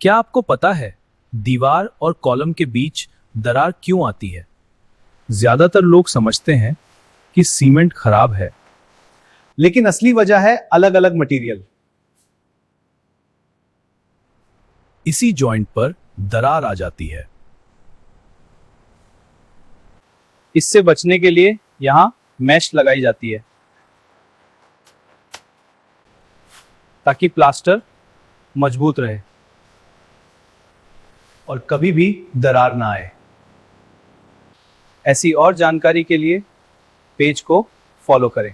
क्या आपको पता है दीवार और कॉलम के बीच दरार क्यों आती है? ज्यादातर लोग समझते हैं कि सीमेंट खराब है, लेकिन असली वजह है अलग अलग मटेरियल। इसी जॉइंट पर दरार आ जाती है। इससे बचने के लिए यहाँ मैश लगाई जाती है ताकि प्लास्टर मजबूत रहे और कभी भी दरार ना आए। ऐसी और जानकारी के लिए पेज को फॉलो करें।